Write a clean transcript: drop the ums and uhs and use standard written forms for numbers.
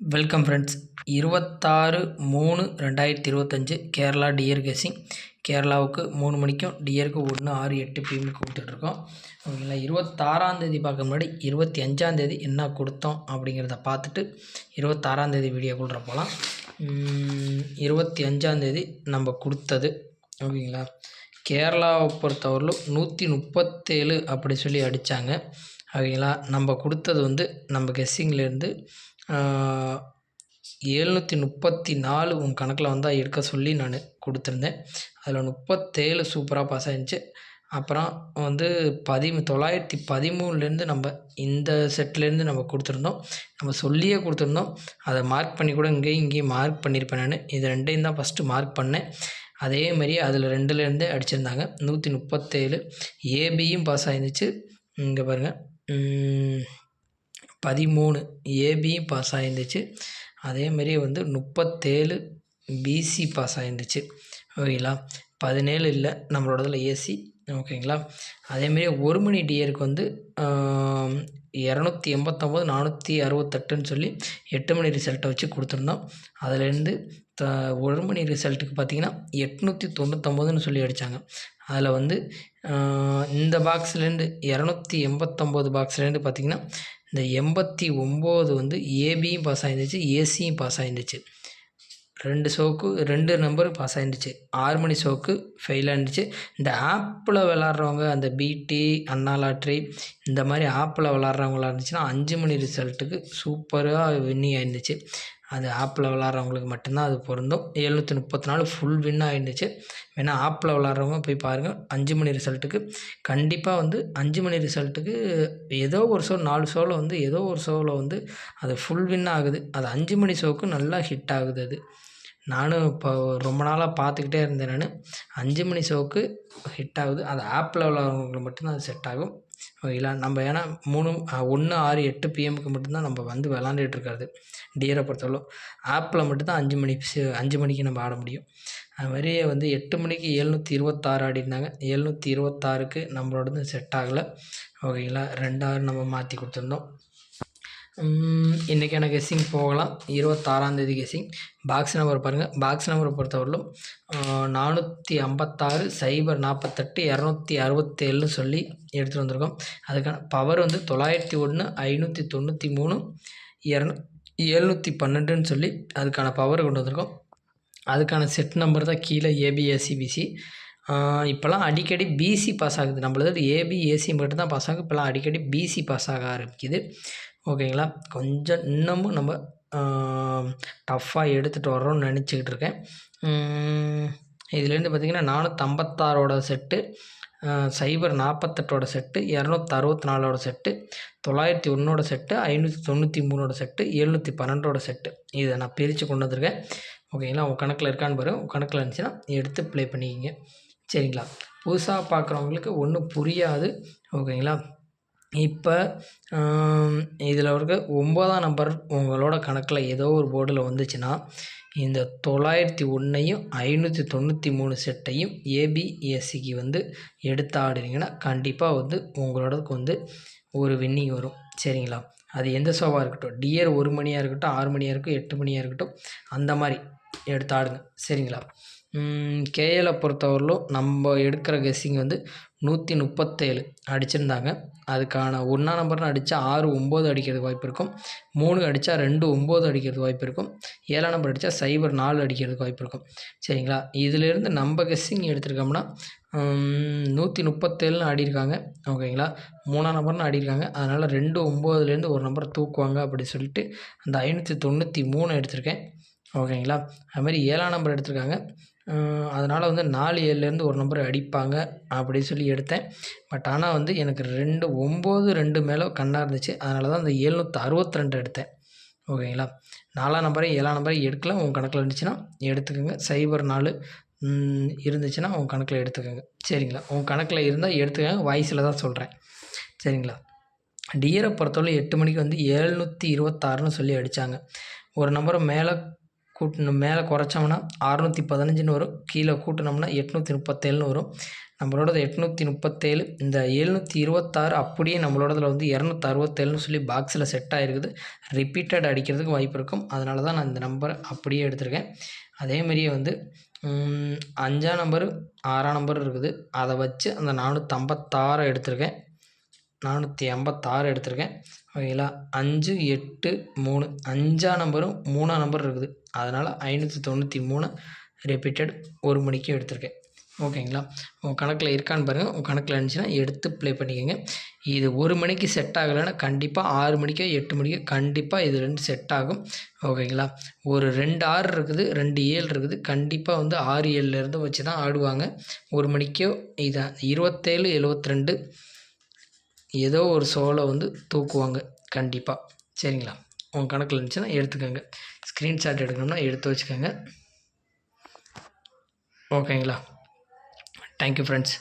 Welcome friends. 26/3/2025 Kerala dear guessing. கேரளாவுக்கு 3 மணிக்கும் டியருக்கு 1:06:08 PM கொடுத்துட்ருக்கோம். ஓகேங்களா. 26ஆந்தேதி பார்க்க முன்னாடி 25ஆந்தேதி என்ன கொடுத்தோம் அப்படிங்கிறத பார்த்துட்டு 26ஆந்தேதி வீடியோக்குள்ள போகலாம். 25ஆந்தேதி நம்ம கொடுத்தது ஓகேங்களா. கேரளாவை பொறுத்தவரையிலும் 137 அப்படி சொல்லி அடித்தாங்க ஓகேங்களா. நம்ம கொடுத்தது வந்து நம்ம கெஸ்ஸிங்லேருந்து 734 உங்கள் கணக்கில் வந்தால் எடுக்க சொல்லி நான் கொடுத்துருந்தேன். அதில் 37 சூப்பராக பாஸ் ஆகிருந்துச்சு. அப்புறம் வந்து 913 நம்ம இந்த செட்லேருந்து நம்ம கொடுத்துருந்தோம். நம்ம சொல்லியே கொடுத்துருந்தோம். அதை மார்க் பண்ணி கூட இங்கேயும் மார்க் பண்ணியிருப்பேன். நான் இது ரெண்டையும் தான் ஃபஸ்ட்டு மார்க் பண்ணேன். அதே மாதிரி அதில் 2லேருந்தே அடிச்சிருந்தாங்க. 137 ஏபியும் பாஸ் ஆகிருந்துச்சு. இங்கே பாருங்கள் 13 ஏபியும் பாஸ் ஆகிருந்துச்சு. அதேமாரி வந்து 37 பிசி பாஸ் ஆகிருந்துச்சு ஓகேங்களா. 17 இல்லை நம்மளோடதில் ஏசி ஓகேங்களா. அதேமாரி 1 மணி டியருக்கு வந்து 289 468ன்னு சொல்லி 8 மணி ரிசல்ட்டை வச்சு கொடுத்துருந்தோம். அதுலேருந்து 1 மணி ரிசல்ட்டுக்கு பார்த்திங்கன்னா 899ன்னு சொல்லி அடித்தாங்க. அதில் வந்து இந்த பாக்ஸ்லேருந்து 289 பாக்ஸ்லேருந்து பார்த்திங்கன்னா இந்த 89 வந்து ஏபியும் பாஸ் ஆகிருந்துச்சு, ஏசியும் பாஸ் ஆகிருந்துச்சு. 2 ஷோக்கு 2 நம்பர் பாஸ் ஆகிருந்துச்சு. 6 மணி ஷோக்கு ஃபெயில் ஆகிருந்துச்சு. இந்த ஆப்பில் விளாட்றவங்க, அந்த பிடி அண்ணா லாட்ரி இந்த மாதிரி ஆப்பில் விளாட்றவங்களா இருந்துச்சுன்னா 5 மணி ரிசல்ட்டுக்கு சூப்பராக வின்னிங் ஆகிருந்துச்சு. அது ஆப்பில் விளாட்றவங்களுக்கு மட்டும்தான் அது பொருந்தும். 734 ஃபுல் வின் ஆகிருந்துச்சு. வேணால் ஆப்பில் விளாட்றவங்க போய் பாருங்கள். 5 மணி ரிசல்ட்டுக்கு கண்டிப்பாக வந்து 5 மணி ரிசல்ட்டுக்கு ஏதோ ஒரு ஷோ 4 ஷோவில் வந்து ஏதோ ஒரு ஷோவில் வந்து அது ஃபுல் வின் ஆகுது. அது 5 மணி ஷோவுக்கு நல்லா ஹிட் ஆகுது. அது நானும் இப்போ ரொம்ப நாளாக பார்த்துக்கிட்டே இருந்தேன். நான் 5 மணி ஷோவுக்கு ஹிட் ஆகுது. அது ஆப்பில் விளாட்றவங்களுக்கு மட்டும்தான் அது செட் ஆகும் ஓகேங்களா. நம்ம ஏன்னா 1:06:08 PMக்கு மட்டும்தான் நம்ம வந்து விளாண்டுட்டு இருக்கிறது. டியரை பொறுத்தவரை ஆப்பில் மட்டும்தான் 5 மணிக்கு நம்ம ஆட முடியும். அது மாதிரி வந்து 8 மணிக்கு 726 ஆடிருந்தாங்க. 726க்கு நம்மளோடது செட் ஆகலை ஓகேங்களா. 2 நம்ம மாற்றி கொடுத்துருந்தோம். இன்றைக்கான கெஸ்ஸிங் போகலாம். 26ஆந்தேதி கெஸ்ஸிங். பாக்ஸ் நம்பர் பாருங்கள். பாக்ஸ் நம்பரை பொறுத்தவரையிலும் 456 048 267 சொல்லி எடுத்துகிட்டு வந்திருக்கோம். அதுக்கான பவர் வந்து 901 593 712ன்னு சொல்லி அதுக்கான பவர் கொண்டு வந்திருக்கோம். அதுக்கான செட் நம்பர் தான் கீழே ஏபிஎஸ்சிபிசி. இப்போல்லாம் அடிக்கடி பிசி பாஸ் ஆகுது. நம்மளது ஏபி ஏசி மட்டும்தான் பாஸ் ஆகுது. இப்போல்லாம் அடிக்கடி பிசி பாஸ் ஆக ஆரம்பிக்குது ஓகேங்களா. கொஞ்சம் இன்னமும் நம்ம டஃப்பாக எடுத்துகிட்டு வர்றோம்னு நினச்சிக்கிட்டு இருக்கேன். இதுலேருந்து பார்த்திங்கன்னா 456ஓட செட்டு, 048ஓட செட்டு, 264ஓட செட்டு, 901ஓட செட்டு, 593ஓட செட்டு, 712ஓட செட்டு இதை நான் பிரித்து கொண்டு வந்திருக்கேன் ஓகேங்களா. உங்கள் கணக்கில் இருக்கான்னு பாருங்கள். உங்கள் கணக்கில் இருந்துச்சுன்னா எடுத்து ப்ளே பண்ணிக்கிங்க சரிங்களா. புதுசாக பார்க்குறவங்களுக்கு ஒன்றும் புரியாது ஓகேங்களா. இப்போ இதில் இருக்க 9ஆம் நம்பர் உங்களோட கணக்கில் ஏதோ ஒரு போர்டில் வந்துச்சுன்னா இந்த 901ஐயும் 593 செட்டையும் ஏபிஎஸ்சிக்கு வந்து எடுத்து ஆடுறீங்கன்னா கண்டிப்பாக வந்து உங்களோடக்கு வந்து ஒரு வின்னிங் வரும் சரிங்களா. அது எந்த ஷோவாக இருக்கட்டும், டியர் 1 மணியாக இருக்கட்டும், 6 மணியாக இருக்கட்டும், 8 மணியாக இருக்கட்டும், அந்த மாதிரி எடுத்து ஆடுங்க சரிங்களா. கேஎலை பொறுத்தவரையிலும் நம்ம எடுக்கிற கெஸ்ஸிங் வந்து 137 அடிச்சிருந்தாங்க. அதுக்கான 1ஆம் நம்பர்னு அடித்தா 6 9 அடிக்கிறதுக்கு வாய்ப்பு இருக்கும். 3 அடித்தா 2 9 அடிக்கிறதுக்கு வாய்ப்பு இருக்கும். 7ஆம் நம்பர் அடித்தா 0 4 அடிக்கிறதுக்கு வாய்ப்பு இருக்கும் சரிங்களா. இதிலேருந்து நம்ம கெஸ்ஸிங் எடுத்துருக்கோம்னா 137ன்னு ஆடிருக்காங்க ஓகேங்களா. 3ஆம் நம்பர்னு ஆடிருக்காங்க. அதனால் 2 9லேருந்து ஒரு நம்பர் தூக்குவாங்க அப்படி சொல்லிட்டு அந்த 593 எடுத்திருக்கேன் ஓகேங்களா. அதுமாதிரி 7ஆம் நம்பர் எடுத்திருக்காங்க. அதனால் வந்து 4 7லேருந்து ஒரு நம்பர் அடிப்பாங்க அப்படி சொல்லி எடுத்தேன். பட் ஆனால் வந்து எனக்கு 2 9 2 மேலே கண்ணாக இருந்துச்சு. அதனால தான் அந்த 762 எடுத்தேன் ஓகேங்களா. 4ஆம் நம்பரையும் 7ஆம் நம்பரையும் எடுக்கல. உங்கள் கணக்கில் இருந்துச்சுன்னா எடுத்துக்கோங்க. 0 4 இருந்துச்சுன்னா உங்கள் கணக்கில் எடுத்துக்கோங்க சரிங்களா. உங்கள் கணக்கில் இருந்தால் எடுத்துக்கோங்க. வாய்ஸில் தான் சொல்கிறேன் சரிங்களா. டியரை பொறுத்தவரை 8 மணிக்கு வந்து 726ன்னு சொல்லி அடித்தாங்க. ஒரு நம்பரை மேலே குறைச்சோம்னா 615ன்னு வரும். கீழே கூட்டினோம்னா 837ன்னு வரும். நம்மளோடது 837. இந்த 726 அப்படியே நம்மளோடதில் வந்து 267ன்னு சொல்லி பாக்ஸில் செட் ஆகிருக்குது. ரிப்பீட்டட் அடிக்கிறதுக்கு வாய்ப்பு இருக்கும். அதனால தான் நான் இந்த நம்பரை அப்படியே எடுத்திருக்கேன். அதேமாரியே வந்து 5ஆம் நம்பரு 6ஆம் நம்பர் இருக்குது. அதை வச்சு அந்த 456 எடுத்திருக்கேன். 486 எடுத்திருக்கேன். ஓகேங்களா. 5, 8, 3 5ஆம் நம்பரும் 3ஆம் நம்பர் இருக்குது. அதனால் 593 ரிப்பீட்டட் 1 மணிக்கு எடுத்திருக்கேன். ஓகேங்களா. உங்கள் கணக்கில் இருக்கான்னு பாருங்கள். உங்கள் கணக்கில் இருந்துச்சுன்னா எடுத்து ப்ளே பண்ணிக்கோங்க. இது 1 மணிக்கு செட் ஆகலைன்னா கண்டிப்பாக 6 மணிக்கோ 8 மணிக்கோ கண்டிப்பாக இது 2 செட் ஆகும். ஓகேங்களா. ஒரு 2 6 இருக்குது, 2 7 இருக்குது. கண்டிப்பாக வந்து 6 7லேருந்து வச்சு தான் ஆடுவாங்க. 1 மணிக்கோ இதை 27 72 ஏதோ ஒரு ஷோவில் வந்து தூக்குவாங்க கண்டிப்பாக. சரிங்களா. உங்கள் கணக்கில் இருந்துச்சுன்னா எடுத்துக்கோங்க. ஸ்க்ரீன்ஷாட் எடுக்கணும்னா எடுத்து வச்சுக்கோங்க. ஓகேங்களா. Thank you friends.